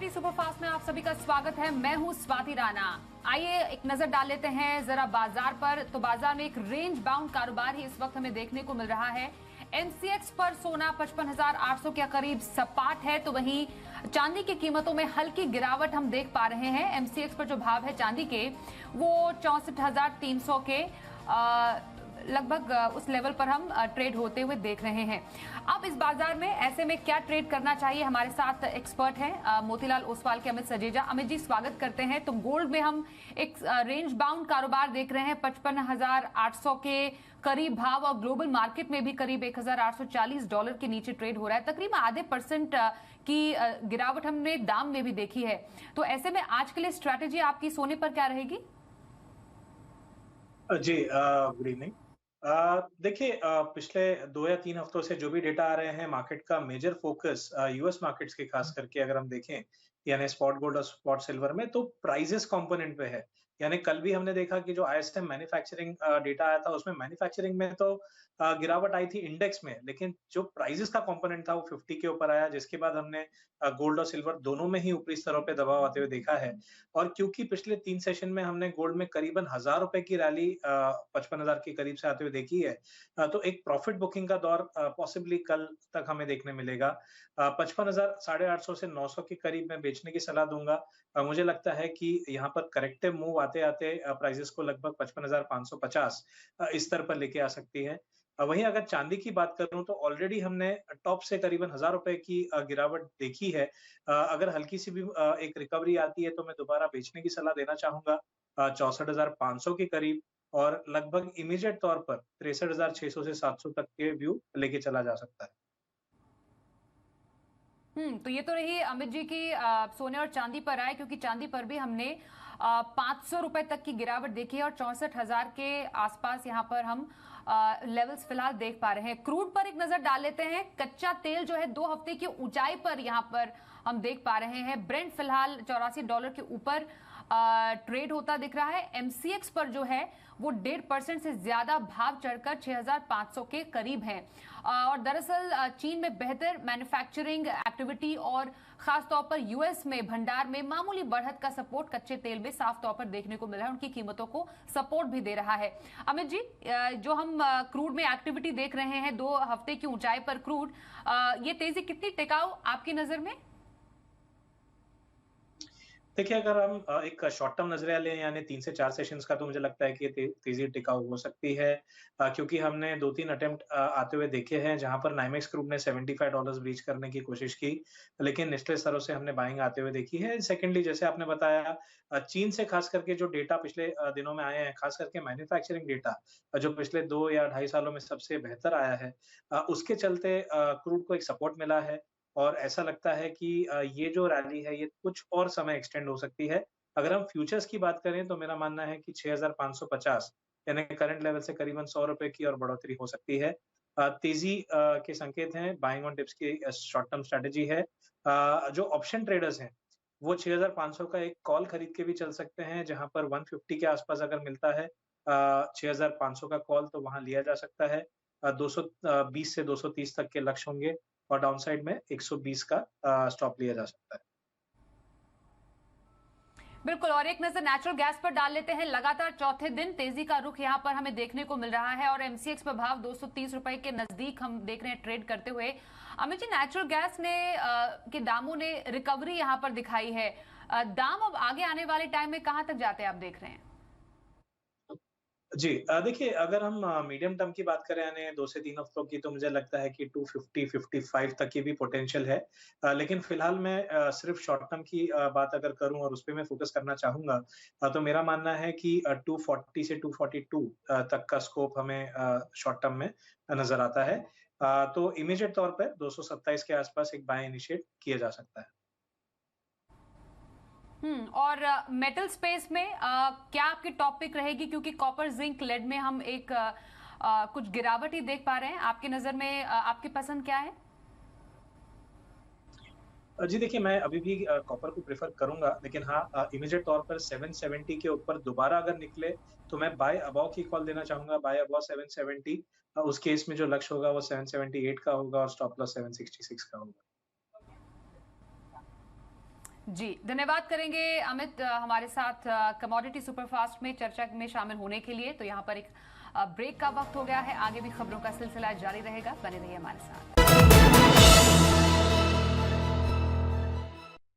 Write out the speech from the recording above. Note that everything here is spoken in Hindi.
मनी सुपरफास्ट में आप सभी का स्वागत है। मैं हूं स्वाति राणा। आइए एक नजर डाल लेते हैं जरा बाजार पर। तो बाजार में एक रेंज बाउंड कारोबार ही इस वक्त हमें देखने को मिल रहा है। एमसीएक्स पर सोना 55,800 के करीब सपाट है, तो वहीं चांदी की कीमतों में हल्की गिरावट हम देख पा रहे हैं। एमसीएक्स पर जो भाव है चांदी के वो 64,300 के लगभग उस लेवल पर हम ट्रेड होते हुए देख रहे हैं। अब इस बाजार में ऐसे में क्या ट्रेड करना चाहिए, हमारे साथ एक्सपर्ट हैं मोतीलाल ओसवाल के अमित सजेजा। अमित जी स्वागत करते हैं। तो गोल्ड में हम एक रेंज बाउंड कारोबार देख रहे हैं, 55,800 के करीब भाव और ग्लोबल मार्केट में भी करीब $1,840 के नीचे ट्रेड हो रहा है। तकरीबन आधे % की गिरावट हमने दाम में भी देखी है। तो ऐसे में आज के लिए स्ट्रैटेजी आपकी सोने पर क्या रहेगी? जी, गुड इवनिंग। देखिए, पिछले 2 या 3 हफ्तों से जो भी डेटा आ रहे हैं, मार्केट का मेजर फोकस यूएस मार्केट्स के खास करके अगर हम देखें, यानी स्पॉट गोल्ड और स्पॉट सिल्वर में, तो प्राइसेस कंपोनेंट पे है। यानी कल भी हमने देखा कि जो आईएसएम मैन्युफैक्चरिंग डेटा आया था, उसमें मैन्युफैक्चरिंग में तो गिरावट आई थी इंडेक्स में, लेकिन जो प्राइसेस का कंपोनेंट था वो 50 के ऊपर आया, जिसके बाद हमने गोल्ड और सिल्वर दोनों में ही ऊपरी स्तरों पे दबाव आते हुए देखा है। और क्योंकि पिछले 3 सेशन में हमने गोल्ड में करीबन ₹1,000 की रैली 55,000 के करीब से आते हुए देखी है, तो एक प्रॉफिट बुकिंग का दौर पॉसिबली कल तक हमें देखने मिलेगा। 55,000 850 से 900 के करीब मैं बेचने की सलाह दूंगा। मुझे लगता है कि यहाँ पर करेक्टिव मूव आते-आते प्राइसेस को लगभग 55,550 इस स्तर पर लेके आ सकती है। वहीं अगर चांदी की बात करूं तो ऑलरेडी हमने टॉप से करीबन ₹1,000 की गिरावट देखी है। अगर हल्की सी भी एक रिकवरी आती है तो मैं दोबारा बेचने की सलाह देना चाहूंगा 64,500 के करीब, और लगभग इमीडिएट तौर पर 63,600 से 700 तक के व्यू लेके चला जा सकता है। तो ये तो रही अमित जी की सोने और चांदी पर आए, क्योंकि चांदी पर भी हमने 500 रुपए तक की गिरावट देखी है और 64,000 के आसपास यहाँ पर हम लेवल्स फिलहाल देख पा रहे हैं। क्रूड पर एक नजर डाल लेते हैं। कच्चा तेल जो है 2 हफ्ते की ऊंचाई पर यहाँ पर हम देख पा रहे हैं। ब्रेंट फिलहाल $84 के ऊपर ट्रेड होता दिख रहा है। एमसीएक्स पर जो है वो 1.5% से ज्यादा भाव चढ़कर 6,500 के करीब है। और दरअसल चीन में बेहतर मैन्युफैक्चरिंग एक्टिविटी और खासतौर पर यूएस में भंडार में मामूली बढ़त का सपोर्ट कच्चे तेल में साफ तौर पर देखने को मिल रहा है, उनकी कीमतों को सपोर्ट भी दे रहा है। अमित जी, जो हम क्रूड में एक्टिविटी देख रहे हैं 2 हफ्ते की ऊंचाई पर क्रूड, ये तेजी कितनी टिकाऊ आपकी नजर में? देखिए, अगर हम एक शॉर्ट टर्म नजरिया लें, यानी 3 से 4 सेशंस का, तो मुझे लगता है कि ये तेजी टिकाऊ हो सकती है, क्योंकि हमने 2-3 अटेम्प्ट आते हुए देखे हैं जहां पर नाइमेक्स ग्रुप ने $75 ब्रीच करने की कोशिश की, लेकिन निचले स्तरों से हमने बाइंग आते हुए देखी है। सेकेंडली, जैसे आपने बताया, चीन से खास करके जो डेटा पिछले दिनों में आए हैं, खास करके मैन्युफैक्चरिंग डेटा जो पिछले 2 या ढाई सालों में सबसे बेहतर आया है, उसके चलते क्रूड को एक सपोर्ट मिला है। और ऐसा लगता है कि ये जो रैली है ये कुछ और समय एक्सटेंड हो सकती है। अगर हम फ्यूचर्स की बात करें तो मेरा मानना है कि 6,550 यानी करंट लेवल से करीबन ₹100 की और बढ़ोतरी हो सकती है। तेजी के संकेत हैं, बाइंग ऑन डिप्स की शॉर्ट टर्म स्ट्रेटजी है। जो ऑप्शन ट्रेडर्स हैं वो 6,500 का एक कॉल खरीद के भी चल सकते हैं, जहां पर 150 के आसपास अगर मिलता है 6,500 का कॉल, तो वहां लिया जा सकता है। 220 से 230 तक के लक्ष्य होंगे और डाउनसाइड में 120 का स्टॉप लिया जा सकता है। बिल्कुल। और एक नजर नेचुरल गैस पर डाल लेते हैं। लगातार चौथे दिन तेजी का रुख यहां पर हमें देखने को मिल रहा है और एमसीएक्स पर भाव 230 रुपए के नजदीक हम देख रहे हैं ट्रेड करते हुए। अमित जी, नेचुरल गैस ने के दामों ने रिकवरी यहां पर दिखाई है। दाम अब आगे आने वाले टाइम में कहां तक जाते हैं आप देख रहे हैं? जी, देखिए, अगर हम मीडियम टर्म की बात करें यानी 2 से 3 हफ्तों की, तो मुझे लगता है कि 250-55 तक की भी पोटेंशियल है। लेकिन फिलहाल मैं सिर्फ शॉर्ट टर्म की बात अगर करूं और उस पे मैं फोकस करना चाहूंगा, तो मेरा मानना है कि 240 से 242 तक का स्कोप हमें शॉर्ट टर्म में नजर आता है। तो इमीडिएट तौर पर 227 के आसपास एक बाय इनिशिएट किया जा सकता है। और मेटल स्पेस में क्या आपकी टॉपिक रहेगी, क्योंकि कॉपर जिंक लेड में हम एक कुछ गिरावट ही देख पा रहे हैं। आपकी नजर में आपकी पसंद क्या है? जी, देखिए, मैं अभी भी कॉपर को प्रेफ़र करूँगा, लेकिन हाँ, इमीडिएट तौर पर 770 के ऊपर दोबारा अगर निकले, तो मैं बाय अबव की कॉल देना चाहूँगा, बाय अबव 770। उस केस में जो लक्ष्य होगा वो 778 का होगा और स्टॉप लॉस 766 का होगा। जी, धन्यवाद करेंगे अमित हमारे साथ कमोडिटी सुपरफास्ट में चर्चा में शामिल होने के लिए। तो यहाँ पर एक ब्रेक का वक्त हो गया है, आगे भी खबरों का सिलसिला जारी रहेगा, बने रहिए हमारे साथ।